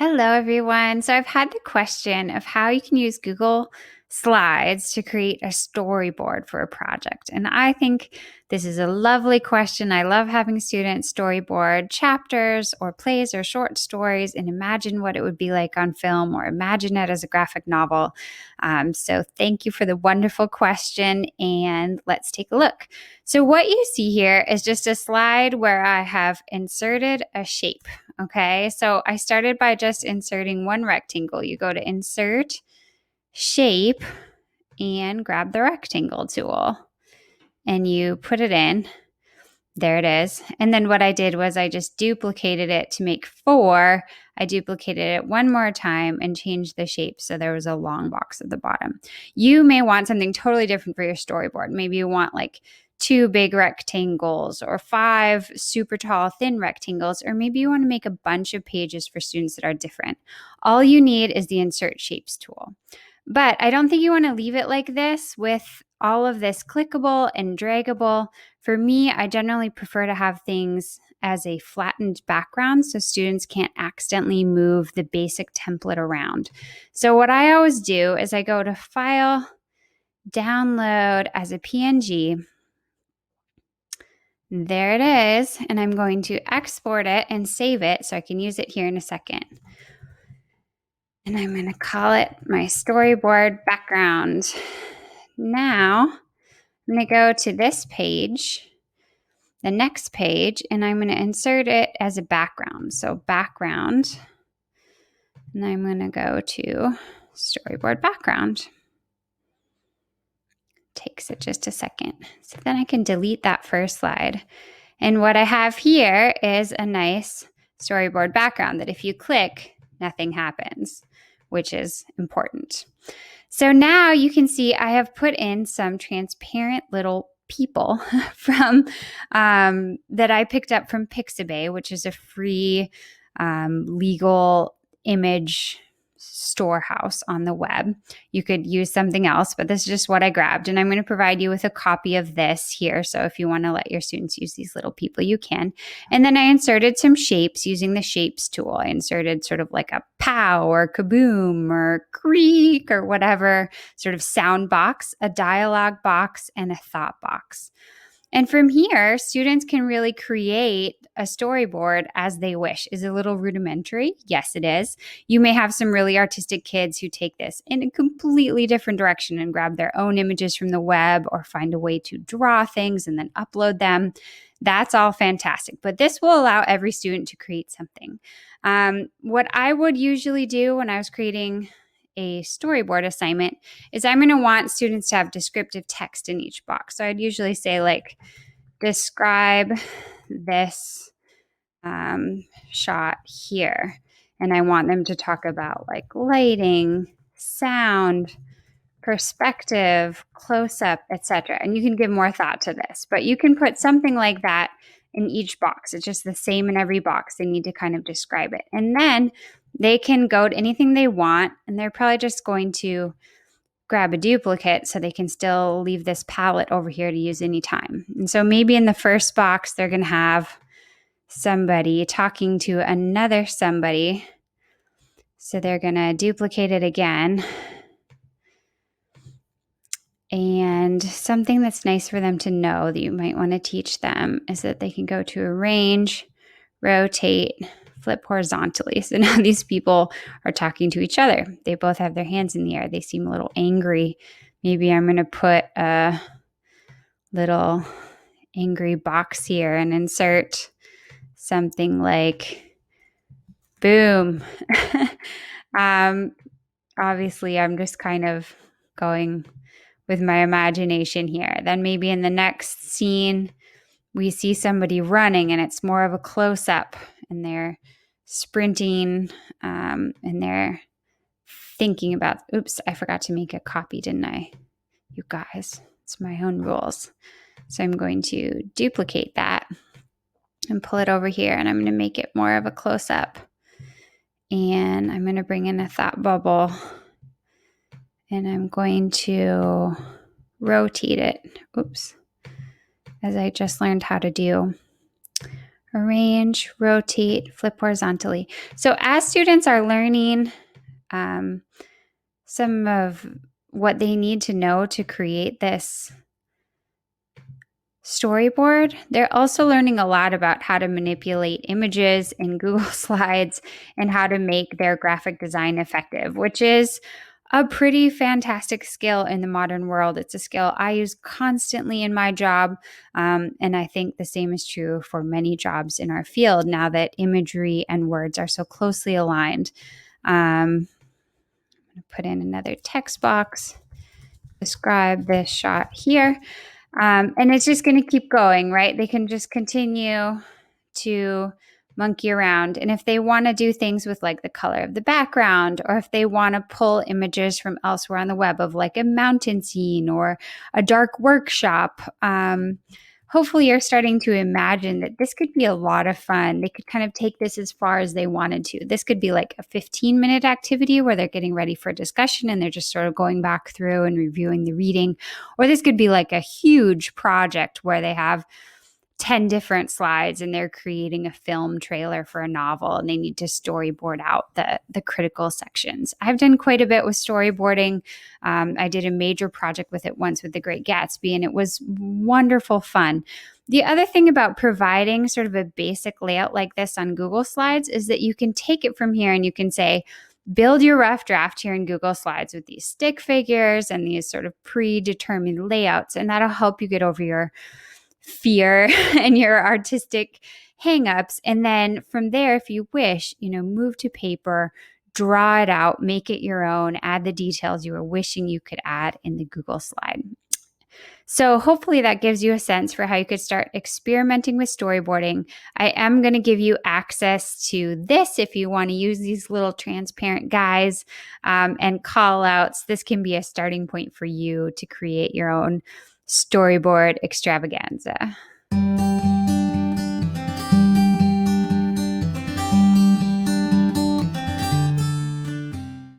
Hello, everyone. So I've had the question of how you can use Google Slides to create a storyboard for a project. And I think this is a lovely question. I love having students storyboard chapters or plays or short stories and imagine what it would be like on film or imagine it as a graphic novel. So thank you for the wonderful question. And let's take a look. So what you see here is just a slide where I have inserted a shape. Okay, so I started by just inserting one rectangle. You go to Insert, Shape, and grab the rectangle tool. And you put it in. There it is. And then what I did was I just duplicated it to make 4. I duplicated it one more time and changed the shape so there was a long box at the bottom. You may want something totally different for your storyboard. Maybe you want like 2 big rectangles or 5 super tall thin rectangles, or maybe you want to make a bunch of pages for students that are different. All you need is the Insert Shapes tool. But I don't think you want to leave it like this with all of this clickable and draggable. For me, I generally prefer to have things as a flattened background so students can't accidentally move the basic template around. So what I always do is I go to File, Download as a PNG. There it is, and I'm going to export it and save it so I can use it here in a second. And I'm going to call it my storyboard background. Now, I'm going to go to this page, the next page, and I'm going to insert it as a background. So background, and I'm going to go to storyboard background. Takes it just a second. So then I can delete that first slide. And what I have here is a nice storyboard background that if you click, nothing happens, which is important. So now you can see I have put in some transparent little people from that I picked up from Pixabay, which is a free legal image storehouse on the web. You could use something else, but this is just what I grabbed. And I'm going to provide you with a copy of this here. So if you want to let your students use these little people, you can. And then I inserted some shapes using the shapes tool. I inserted sort of like a pow or kaboom or creak or whatever sort of sound box, a dialogue box, and a thought box. And from here, students can really create a storyboard as they wish. Is it a little rudimentary? Yes, it is. You may have some really artistic kids who take this in a completely different direction and grab their own images from the web or find a way to draw things and then upload them. That's all fantastic. But this will allow every student to create something. What I would usually do when I was creating a storyboard assignment is I'm going to want students to have descriptive text in each box. So I'd usually say like, describe this shot here. And I want them to talk about like lighting, sound, perspective, close-up, etc. And you can give more thought to this, but you can put something like that in each box. It's just the same in every box. They need to kind of describe it. And then they can go to anything they want, and they're probably just going to grab a duplicate so they can still leave this palette over here to use anytime. And so maybe in the first box, they're going to have somebody talking to another somebody. So they're going to duplicate it again. And something that's nice for them to know that you might want to teach them is that they can go to arrange, rotate, flip horizontally. So now these people are talking to each other. They both have their hands in the air. They seem a little angry. Maybe I'm going to put a little angry box here and insert something like boom. Obviously, I'm just kind of going with my imagination here. Then maybe in the next scene, we see somebody running and it's more of a close-up and they're sprinting and they're thinking about, oops, I forgot to make a copy, didn't I? You guys, it's my own rules. So I'm going to duplicate that and pull it over here, and I'm going to make it more of a close-up. And I'm going to bring in a thought bubble, and I'm going to rotate it. Oops. As I just learned how to do. arrange, rotate, flip horizontally. So as students are learning some of what they need to know to create this storyboard, they're also learning a lot about how to manipulate images in Google Slides and how to make their graphic design effective, which is a pretty fantastic skill in the modern world. It's a skill I use constantly in my job. And I think the same is true for many jobs in our field now that imagery and words are so closely aligned. I'm going to put in another text box, describe this shot here. And it's just going to keep going, right? They can just continue to monkey around. And if they want to do things with like the color of the background, or if they want to pull images from elsewhere on the web of like a mountain scene or a dark workshop, hopefully you're starting to imagine that this could be a lot of fun. They could kind of take this as far as they wanted to. This could be like a 15-minute activity where they're getting ready for discussion and they're just sort of going back through and reviewing the reading. Or this could be like a huge project where they have 10 different slides and they're creating a film trailer for a novel and they need to storyboard out the critical sections. I've done quite a bit with storyboarding. I did a major project with it once with The Great Gatsby, and it was wonderful fun. The other thing about providing sort of a basic layout like this on Google Slides is that you can take it from here and you can say, build your rough draft here in Google Slides with these stick figures and these sort of predetermined layouts, and that'll help you get over your fear and your artistic hangups. And then from there, if you wish, move to paper, draw it out, make it your own, add the details you were wishing you could add in the Google slide. So hopefully that gives you a sense for how you could start experimenting with storyboarding. I am going to give you access to this if you want to use these little transparent guys and call outs. This can be a starting point for you to create your own storyboard extravaganza.